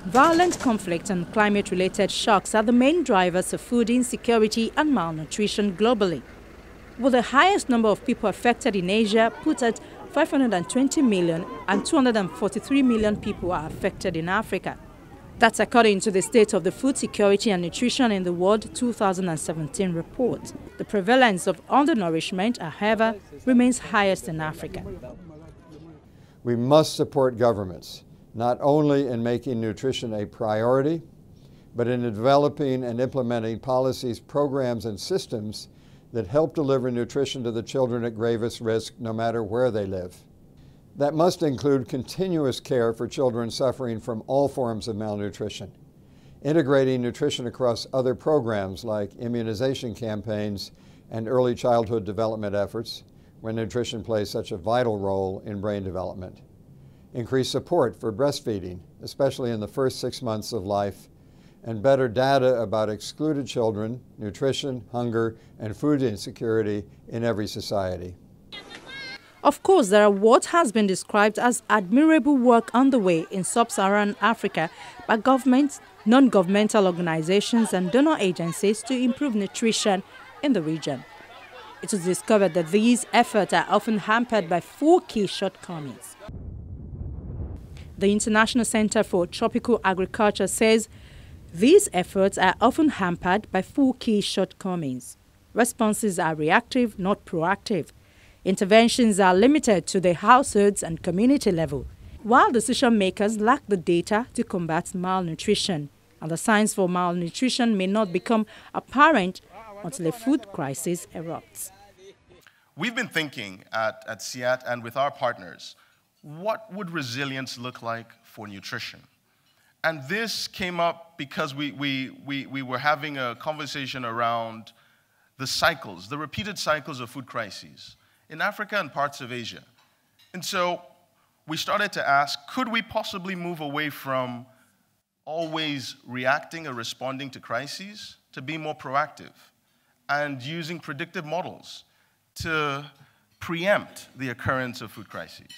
Violent conflict and climate-related shocks are the main drivers of food insecurity and malnutrition globally, with the highest number of people affected in Asia put at 520 million and 243 million people are affected in Africa. That's according to the State of the Food Security and Nutrition in the World 2017 report. The prevalence of undernourishment, however, remains highest in Africa. We must support governments, not only in making nutrition a priority, but in developing and implementing policies, programs, and systems that help deliver nutrition to the children at gravest risk, no matter where they live. That must include continuous care for children suffering from all forms of malnutrition, integrating nutrition across other programs like immunization campaigns and early childhood development efforts, where nutrition plays such a vital role in brain development. Increased support for breastfeeding, especially in the first 6 months of life, and better data about excluded children, nutrition, hunger, and food insecurity in every society. Of course, there are what has been described as admirable work underway in sub-Saharan Africa by governments, non-governmental organizations, and donor agencies to improve nutrition in the region. It was discovered that these efforts are often hampered by 4 key shortcomings. The International Center for Tropical Agriculture says these efforts are often hampered by 4 key shortcomings. Responses are reactive, not proactive. Interventions are limited to the households and community level, while decision makers lack the data to combat malnutrition, and the signs for malnutrition may not become apparent until a food crisis erupts. We've been thinking at SIAT and with our partners, what would resilience look like for nutrition? And this came up because we were having a conversation around the cycles, the repeated cycles of food crises in Africa and parts of Asia. And so we started to ask, could we possibly move away from always reacting or responding to crises to be more proactive and using predictive models to preempt the occurrence of food crises?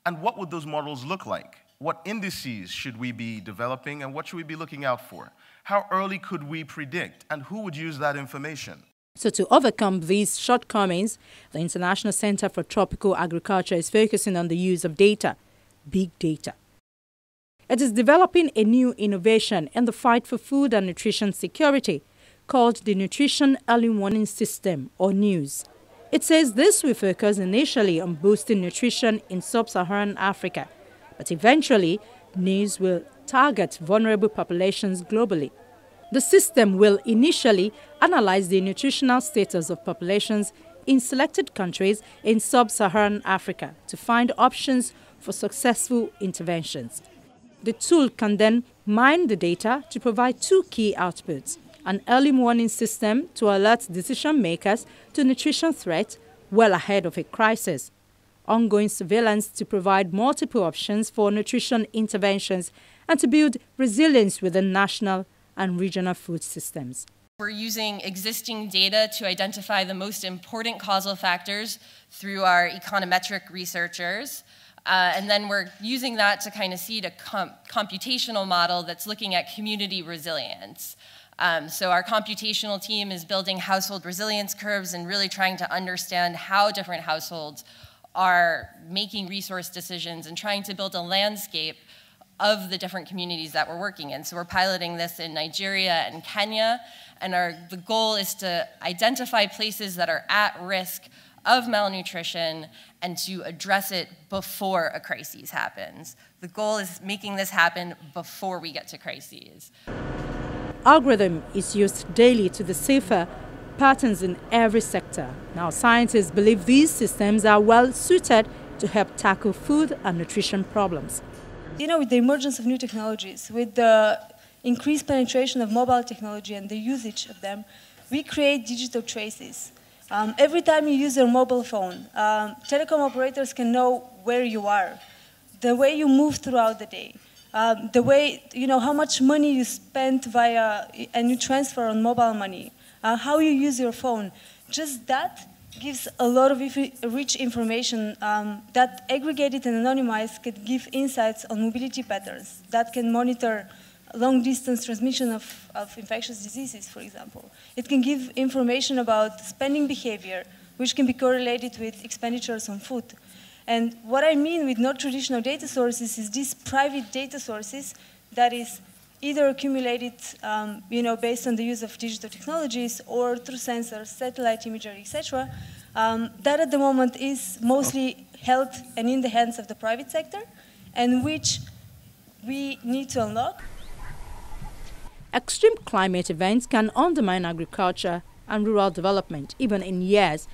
And what would those models look like? What indices should we be developing and what should we be looking out for? How early could we predict and who would use that information? So to overcome these shortcomings, the International Center for Tropical Agriculture is focusing on the use of data, big data. It is developing a new innovation in the fight for food and nutrition security called the Nutrition Early Warning System, or NEWS. It says this will focus initially on boosting nutrition in sub-Saharan Africa, but eventually NEWS will target vulnerable populations globally. The system will initially analyze the nutritional status of populations in selected countries in sub-Saharan Africa to find options for successful interventions. The tool can then mine the data to provide 2 key outputs: an early warning system to alert decision makers to nutrition threats well ahead of a crisis, ongoing surveillance to provide multiple options for nutrition interventions, and to build resilience within national and regional food systems. We're using existing data to identify the most important causal factors through our econometric researchers. And then we're using that to kind of seed a computational model that's looking at community resilience. So our computational team is building household resilience curves and really trying to understand how different households are making resource decisions and trying to build a landscape of the different communities that we're working in. So we're piloting this in Nigeria and Kenya, and the goal is to identify places that are at risk of malnutrition and to address it before a crisis happens. The goal is making this happen before we get to crises. Algorithm is used daily to decipher patterns in every sector. Now, scientists believe these systems are well suited to help tackle food and nutrition problems. You know, with the emergence of new technologies, with the increased penetration of mobile technology and the usage of them, we create digital traces. Every time you use your mobile phone, telecom operators can know where you are, the way you move throughout the day, the way, you know, how much money you spent via, and you transfer on mobile money, how you use your phone. Just that gives a lot of rich information that, aggregated and anonymized, can give insights on mobility patterns that can monitor long-distance transmission of infectious diseases, for example. It can give information about spending behavior, which can be correlated with expenditures on food. And what I mean with not traditional data sources is these private data sources that is either accumulated based on the use of digital technologies or through sensors, satellite imagery, etc., that at the moment is mostly held and in the hands of the private sector, and which we need to unlock. Extreme climate events can undermine agriculture and rural development, even in years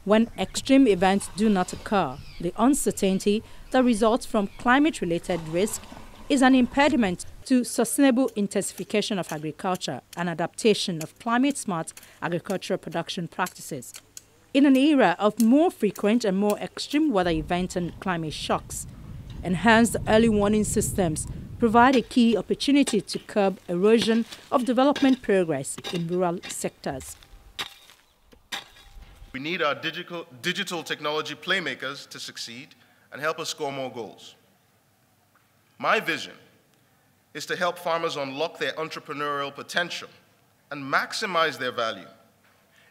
when extreme events do not occur. The uncertainty that results from climate-related risk is an impediment to sustainable intensification of agriculture and adaptation of climate-smart agricultural production practices. In an era of more frequent and more extreme weather events and climate shocks, enhanced early warning systems provide a key opportunity to curb erosion of development progress in rural sectors. We need our digital technology playmakers to succeed and help us score more goals. My vision is to help farmers unlock their entrepreneurial potential and maximize their value.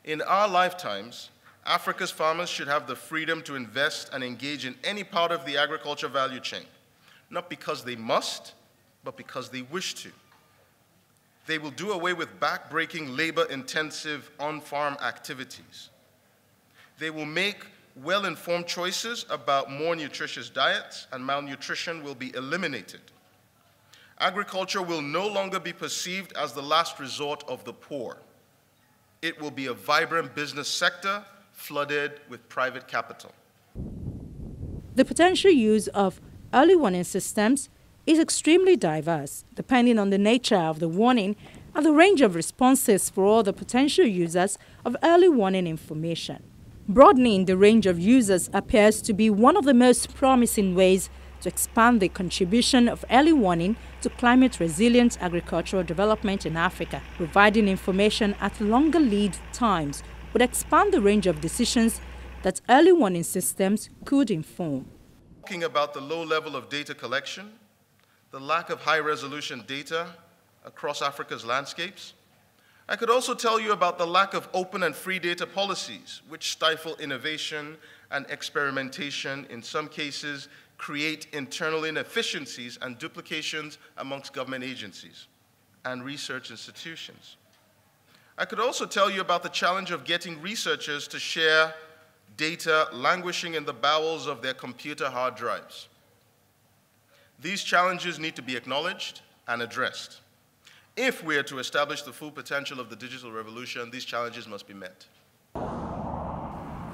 In our lifetimes, Africa's farmers should have the freedom to invest and engage in any part of the agriculture value chain, not because they must, but because they wish to. They will do away with back-breaking, labor-intensive on-farm activities. They will make well-informed choices about more nutritious diets, and malnutrition will be eliminated. Agriculture will no longer be perceived as the last resort of the poor. It will be a vibrant business sector flooded with private capital. The potential use of early warning systems is extremely diverse, depending on the nature of the warning and the range of responses for all the potential users of early warning information. Broadening the range of users appears to be one of the most promising ways to expand the contribution of early warning to climate-resilient agricultural development in Africa. Providing information at longer lead times would expand the range of decisions that early warning systems could inform. Talking about the low level of data collection, the lack of high-resolution data across Africa's landscapes, I could also tell you about the lack of open and free data policies, which stifle innovation and experimentation, in some cases create internal inefficiencies and duplications amongst government agencies and research institutions. I could also tell you about the challenge of getting researchers to share data languishing in the bowels of their computer hard drives. These challenges need to be acknowledged and addressed. If we are to establish the full potential of the digital revolution, these challenges must be met.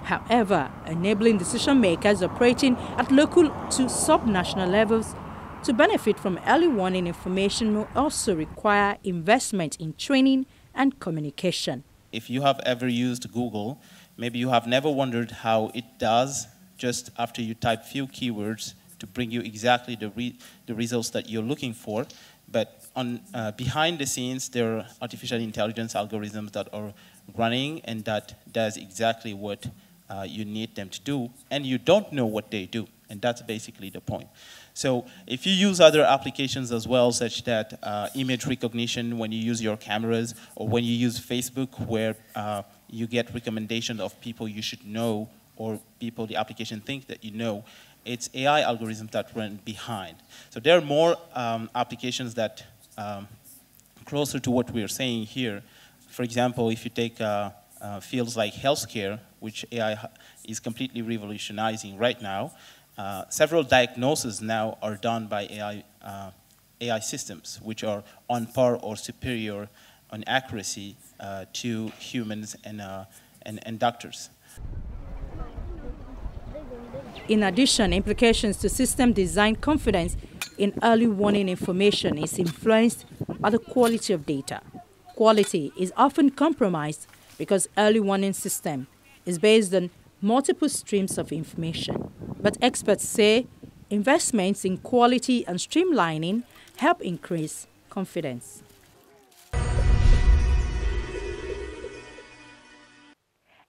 However, enabling decision makers operating at local to subnational levels to benefit from early warning information will also require investment in training and communication. If you have ever used Google, maybe you have never wondered how it does just after you type few keywords to bring you exactly the results that you're looking for. But behind the scenes, there are artificial intelligence algorithms that are running and that does exactly what you need them to do, and you don't know what they do, and that's basically the point. So if you use other applications as well, such that image recognition when you use your cameras, or when you use Facebook where you get recommendations of people you should know, or people the application thinks that you know, it's AI algorithms that run behind. So there are more applications that closer to what we're saying here. For example, if you take fields like healthcare, which AI is completely revolutionizing right now, several diagnoses now are done by AI systems, which are on par or superior on accuracy to humans and doctors. In addition, implications to system design confidence in early warning information is influenced by the quality of data. Quality is often compromised because early warning system is based on multiple streams of information. But experts say investments in quality and streamlining help increase confidence.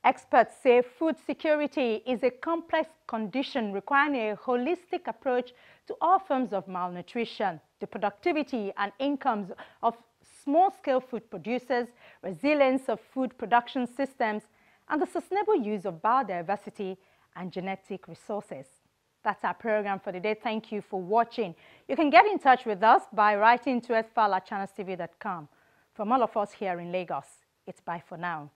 Experts say food security is a complex condition requiring a holistic approach to all forms of malnutrition, the productivity and incomes of small-scale food producers, resilience of food production systems, and the sustainable use of biodiversity and genetic resources. That's our program for today. Thank you for watching. You can get in touch with us by writing to esfal@channelstv.com. From all of us here in Lagos, it's bye for now.